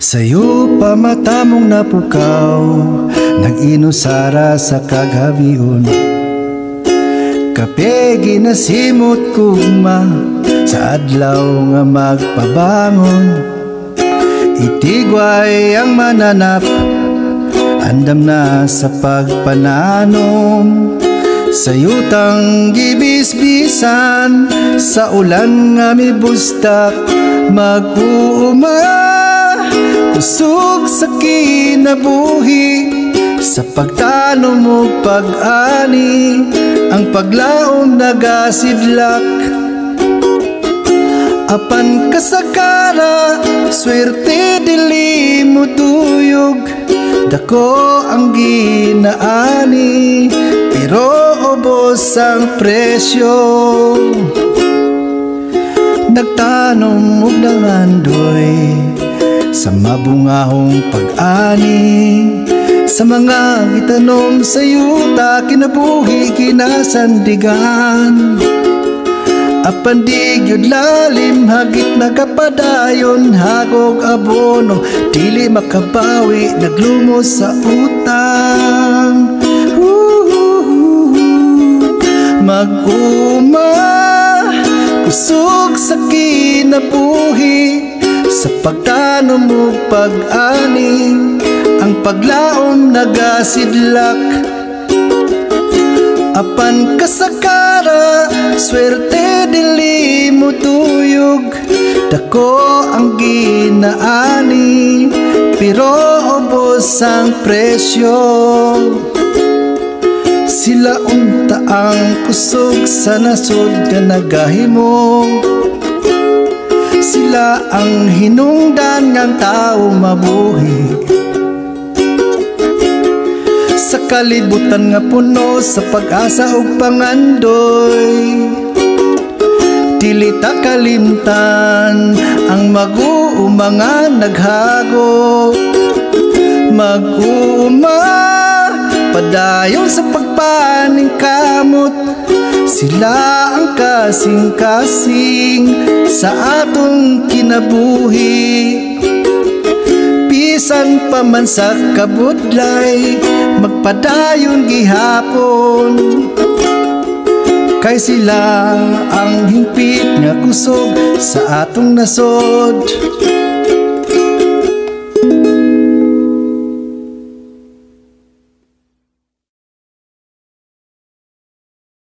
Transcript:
Sa'yo pa mata mong napukaw, nag-inusara sa kaghabion. Kape ginasimot kugma sa adlaw nga magpabangon. Itigway ang mananap, andam na sa pagpananom. Sa yutang gibisbisan, sa ulan nga mibustak mag-uuma. Kusog sa kinabuhi, sa pagtanom mo pag-ani, ang paglaom nagasidlak. Apan kasagara, swerte dili mo tuyog. Dako ang ginaani, pero ubos ang presyo. Nagtanom og nangandoy sa mabungahong pag-ani, sa mga gitanom sa yuta kinabuhi kinasandigan. Apan di gyud lalim hagit nagapadayon, hagog abono dili makabawi, naglumos sa utang. Mag-uma, kusog sa kinabuhi, sa pagtanom mo pag-ani, ang paglaom nagasidlak. Apan kasakara, swerte dili mo tuyog. Dako ang ginaani, pero ubos ang presyo. Sila unta ang kusog sa nasod nga nagahimo. Sila ang hinungdan ngang tao mabuhi. Sa kalibutan nga puno sa pag-asa ug pangandoy, dili ta kalimtan ang mag-uuma nga naghago. Mag-uuma, padayon sa pagpaning kamot, sila ang kasing-kasing sa atong kinabuhi. Bisan pa man sa kabudlay, magpadayon gihapon. Kay sila ang hingpit nga kusog sa atong nasod.